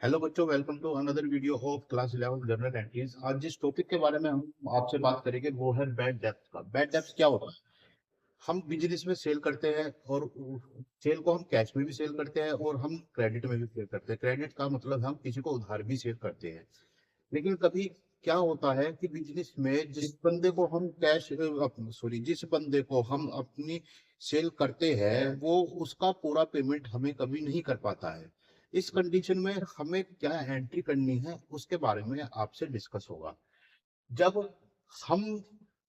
Hello बच्चों, welcome to another video of class 11 journal entries. आज जिस टॉपिक के बारे में हम आपसे बात करेंगे वो है बैड डेब्ट का। बैड डेब्ट क्या होता है? हम बिजनेस में सेल करते हैं और सेल को हम कैश में भी सेल करते हैं और हम क्रेडिट में भी सेल करते हैं। क्रेडिट का मतलब हम किसी को उधार भी सेल करते हैं। लेकिन कभी क्या होता है कि बिजनेस में जिस बंदे को हम जिस बंदे को हम अपनी सेल करते हैं वो उसका पूरा पेमेंट हमें कभी नहीं कर पाता है। इस कंडीशन में हमें क्या एंट्री करनी है उसके बारे में आपसे डिस्कस होगा। जब हम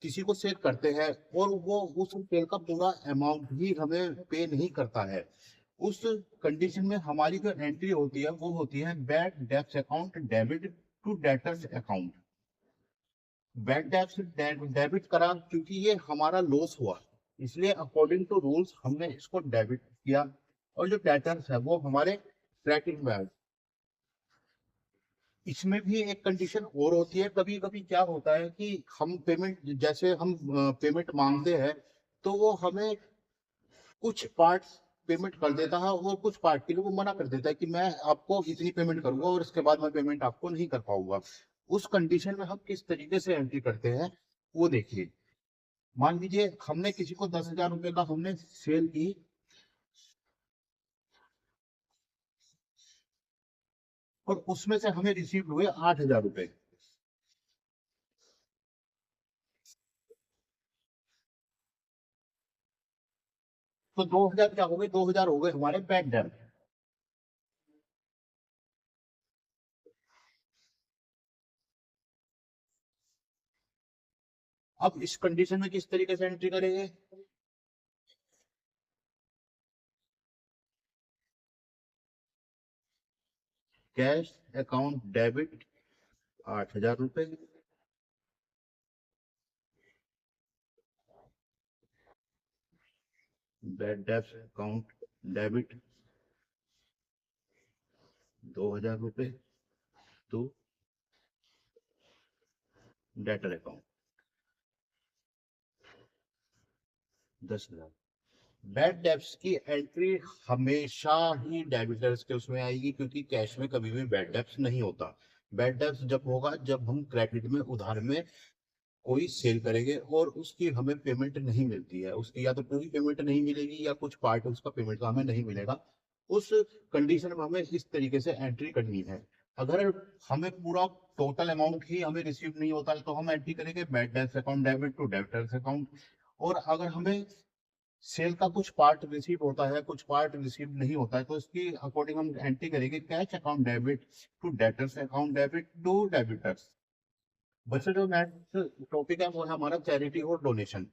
किसी को सेल करते हैं और वो उस सेल का पूरा अमाउंट भी हमें पे नहीं करता है, उस कंडीशन में हमारी जो एंट्री होती है वो होती है बैड डेब्ट account debit to debtors account. Bad डेब्ट डेबिट करा क्योंकि ये हमारा लॉस हुआ, इसलिए अकॉर्डिंग टू रूल्स हमने इसको डेबिट किया। और जो डेटर्स है वो हमारे क्रेडिट में आए। इसमें भी एक कंडीशन और होती है। कभी कभी क्या होता है कि हम पेमेंट जैसे हम पेमेंट मांगते हैं तो वो हमें कुछ पार्ट पेमेंट कर देता है और कुछ पार्ट के लिए वो मना कर देता है कि मैं आपको इतनी पेमेंट करूंगा और इसके बाद मैं पेमेंट आपको नहीं कर पाऊंगा। उस कंडीशन में हम किस तरीके से एंट्री करते हैं वो देखिए। मान लीजिए हमने किसी को 10,000 रुपए का हमने सेल की और उसमें से हमें रिसीव हुए 8,000 रुपए। तो 2,000 क्या हो गए? 2,000 हो गए हमारे बैड डेब्ट। अब इस कंडीशन में किस तरीके से एंट्री करेंगे? कैश अकाउंट डेबिट 8,000 रुपए, बैड डेब्ट अकाउंट डेबिट 2,000 रुपए to debtor account 10,000। Bad debts की एंट्री हमेशा ही डेबिटर्स के उसमें आएगी क्योंकि कैश में कभी भी बैड डेब्ट्स नहीं होता। बैड डेब्ट्स जब होगा जब हम क्रेडिट में उधार में कोई सेल करेंगे और उसकी हमें पेमेंट नहीं मिलती है, उसकी या तो पूरी पेमेंट नहीं मिलेगी या कुछ पार्ट उसका पेमेंट का हमें नहीं मिलेगा। उस कंडीशन में हमें इस तरीके से एंट्री करनी है। अगर हमें पूरा टोटल अमाउंट ही हमें रिसीव नहीं होता है तो हम एंट्री करेंगे bad debts account debit to debtors account. और अगर हमें सेल का कुछ पार्ट रिसीव होता है कुछ पार्ट रिसीव नहीं होता है तो इसकी अकॉर्डिंग हम एंट्री करेंगे cash account debit to debtors account debit to debtors. बच्चे जो नेक्स्ट टॉपिक है वो है हमारा चैरिटी और डोनेशन।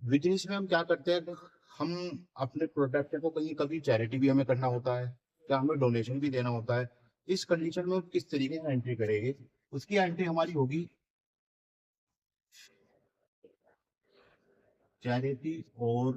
बिजनेस में हम क्या करते हैं? हम अपने प्रोडक्ट को कहीं कभी चैरिटी भी हमें करना होता है या हमें डोनेशन भी देना होता है। इस कंडीशन में हम किस तरीके से एंट्री करेंगे? उसकी एंट्री हमारी होगी चैरिटी और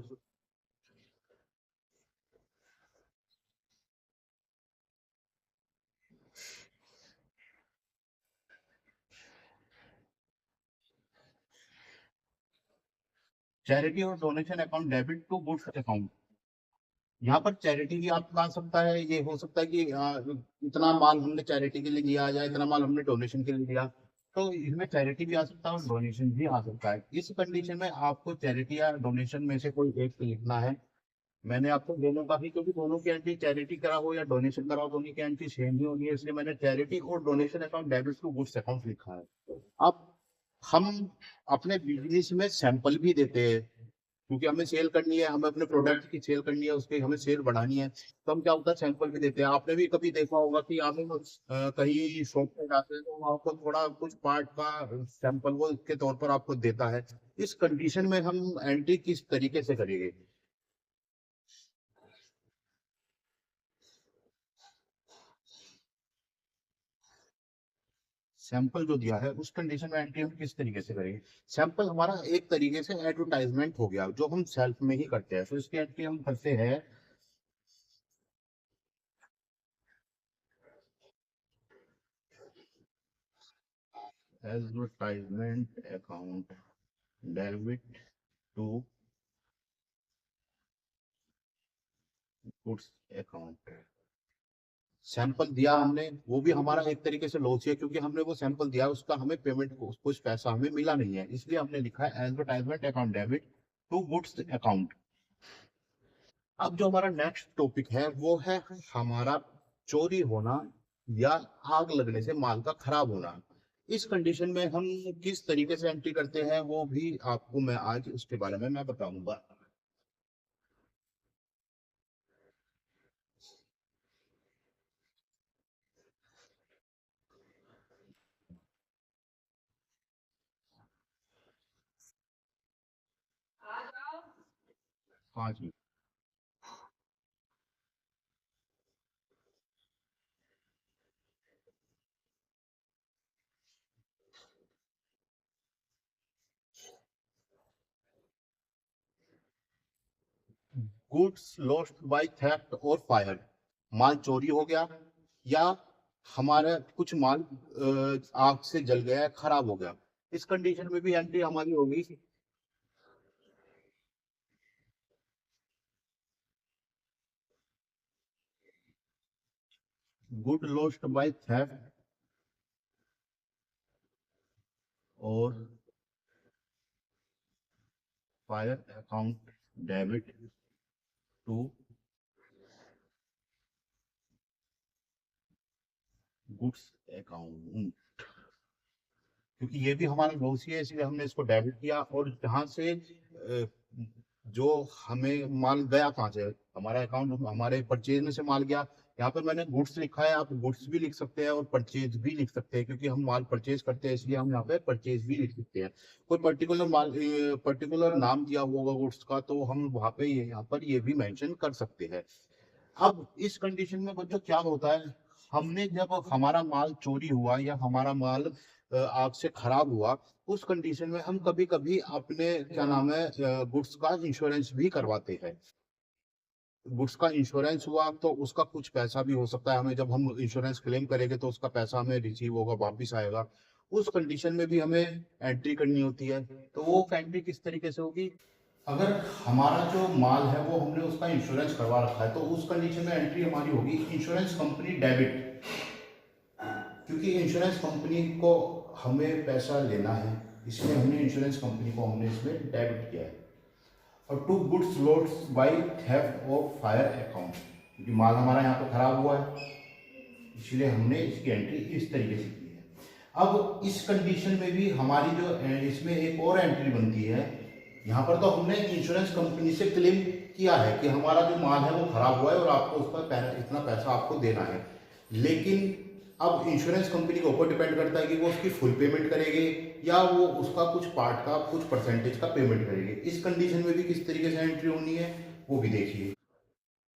donation account debit to goods account. यहाँ पर चैरिटी भी आपका आ सकता है। ये हो सकता है कि इतना माल हमने चैरिटी के लिए लिया या इतना माल हमने डोनेशन के लिए लिया। तो इसमें चैरिटी भी आ सकता है और डोनेशन भी आ सकता है। इस कंडीशन में आपको चैरिटी या डोनेशन में से कोई एक लिखना है। मैंने आपको दोनों का ही, क्योंकि दोनों की एंट्री चैरिटी करा हो या डोनेशन करा हो दोनों की एंट्री सेम ही होनी है, इसलिए मैंने चैरिटी और donation account debit to goods account लिखा है। अब हम अपने बिजनेस में सैंपल भी देते हैं क्योंकि हमें सेल करनी है, हमें अपने प्रोडक्ट की सेल करनी है, उसकी हमें सेल बढ़ानी है। तो हम क्या होता है सैंपल भी देते हैं। आपने भी कभी देखा होगा कि आप कहीं शॉप पे जाते हैं तो वो आपको थोड़ा कुछ पार्ट का सैंपल वो के तौर पर आपको देता है। इस कंडीशन में हम एंट्री किस तरीके से करेंगे? सैंपल जो दिया है उस कंडीशन में एंट्री हम किस तरीके से करेंगे? सैंपल हमारा एक तरीके से एडवर्टाइजमेंट हो गया जो हम सेल्फ में ही करते हैं। तो इसकी एंट्री हम करते हैं advertisement account debit to goods account. Sample दिया हमने, वो भी हमारा एक तरीके से लॉस है, क्योंकि हमने वो सैंपल दिया, उसका हमें पेमेंट कुछ पैसा हमें मिला नहीं है, इसलिए हमने लिखा है advertisement account debit to goods account. अब जो हमारा नेक्स्ट टॉपिक है वो है हमारा चोरी होना या आग लगने से माल का खराब होना। इस कंडीशन में हम किस तरीके से एंट्री करते हैं वो भी आपको मैं आज उसके बारे में मैं बताऊंगा। हाँ जी। गुड्स लॉस्ट बाय थेफ्ट और फायर, माल चोरी हो गया या हमारा कुछ माल आग से जल गया, खराब हो गया, इस कंडीशन में भी एंट्री हमारी होगी। गुड लॉस्ट बाय थेफ्ट और fire account debit to goods account, क्योंकि ये भी हमारा लॉस ही है, इसलिए हमने इसको डेबिट किया। और जहां से जो हमें माल गया कहाँ से, हमारा अकाउंट हमारे परचेज में से माल गया। यहाँ पर मैंने गुड्स लिखा है, आप गुड्स भी लिख सकते हैं और परचेज भी लिख सकते हैं, क्योंकि हम माल परचेज करते हैं, इसलिए हम यहाँ पे परचेज भी लिख सकते हैं। कोई पर्टिकुलर माल, पर्टिकुलर नाम दिया हुआ होगा गुड्स का, तो हम वहाँ पे यहाँ पर ये भी मेंशन कर सकते हैं। अब इस कंडीशन में बच्चों क्या होता है, हमने जब हमारा माल चोरी हुआ या हमारा माल आग से खराब हुआ, उस कंडीशन में हम कभी कभी अपने क्या नाम है गुड्स का इंश्योरेंस भी करवाते हैं। गुड्स का इंश्योरेंस हुआ तो उसका कुछ पैसा भी हो सकता है हमें, जब हम इंश्योरेंस क्लेम करेंगे तो उसका पैसा हमें रिसीव होगा, वापिस आएगा। उस कंडीशन में भी हमें एंट्री करनी होती है। तो वो एंट्री किस तरीके से होगी, अगर हमारा जो माल है वो हमने उसका इंश्योरेंस करवा रखा है, तो उस कंडीशन में एंट्री हमारी होगी इंश्योरेंस कंपनी डेबिट, क्योंकि इंश्योरेंस कंपनी को हमें पैसा लेना है, इसलिए हमने इंश्योरेंस कंपनी को हमने इसमें डेबिट किया है। और to goods lost by theft of fire account, क्योंकि माल हमारा यहाँ पे खराब हुआ है, इसलिए हमने इसकी एंट्री इस तरीके से की है। अब इस कंडीशन में भी हमारी जो इसमें एक और एंट्री बनती है, यहाँ पर तो हमने इंश्योरेंस कंपनी से क्लेम किया है कि हमारा जो माल है वो खराब हुआ है और आपको उसका इतना पैसा आपको देना है। लेकिन अब इंश्योरेंस कंपनी के ऊपर डिपेंड करता है कि वो उसकी फुल पेमेंट करेगी या वो उसका कुछ पार्ट का कुछ परसेंटेज का पेमेंट करेगी। इस कंडीशन में भी किस तरीके से एंट्री होनी है वो भी देखिए।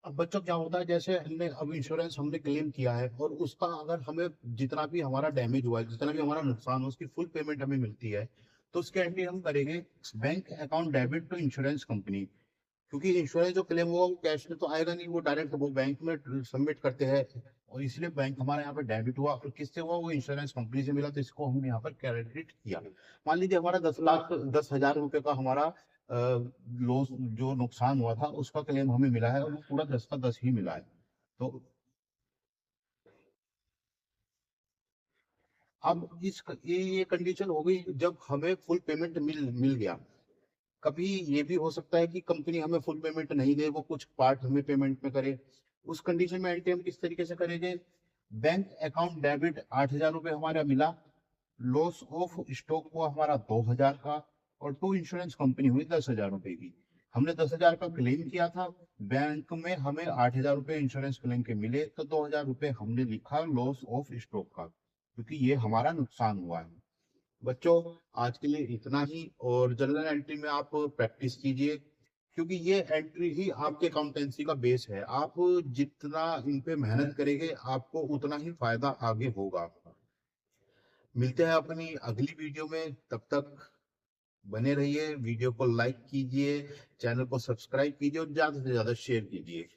अब बच्चों क्या होता है, जैसे हमने अब इंश्योरेंस हमने क्लेम किया है और उसका अगर हमें जितना भी हमारा डैमेज हुआ है, जितना भी हमारा नुकसान हुआ, उसकी फुल पेमेंट हमें मिलती है, तो उसकी एंट्री हम करेंगे bank account debit to insurance company. क्योंकि इंश्योरेंस जो क्लेम हुआ वो कैश में तो आएगा नहीं, वो डायरेक्ट वो बैंक में सबमिट करते हैं, और इसलिए बैंक हमारे यहाँ पर डेबिट हुआ, और किससे हुआ, वो इंश्योरेंस कंपनी से मिला, तो इसको हमने यहाँ पर क्रेडिट किया। मान लीजिए हमारा 10,10,000 रुपए का हमारा लॉस जो नुकसान हुआ था उसका क्लेम हमें मिला है, और वो पूरा 10 का 10 ही मिला है। तो अब ये कंडीशन हो गई जब हमें फुल पेमेंट मिल मिल गया। कभी ये भी हो सकता है कि कंपनी हमें फुल पेमेंट नहीं दे, वो कुछ पार्ट हमें पेमेंट में करे। उस कंडीशन में एंट्री हम किस तरीके से करेंगे, बैंक अकाउंट डेबिट 8,000 रुपये हमारा मिला, लॉस ऑफ स्टॉक हुआ हमारा 2,000 का, और टू इंश्योरेंस कंपनी हुई 10,000 रुपए की। हमने 10,000 का क्लेम किया था, बैंक में हमें 8,000 रुपये इंश्योरेंस क्लेम के मिले, तो 2,000 रुपये हमने लिखा लॉस ऑफ स्टॉक का, क्योंकि ये हमारा नुकसान हुआ है। बच्चों आज के लिए इतना ही, और जनरल एंट्री में आप प्रैक्टिस कीजिए, क्योंकि ये एंट्री ही आपके अकाउंटेंसी का बेस है। आप जितना इन पे मेहनत करेंगे आपको उतना ही फायदा आगे होगा। मिलते हैं अपनी अगली वीडियो में, तब तक बने रहिए, वीडियो को लाइक कीजिए, चैनल को सब्सक्राइब कीजिए और ज्यादा से ज्यादा शेयर कीजिए।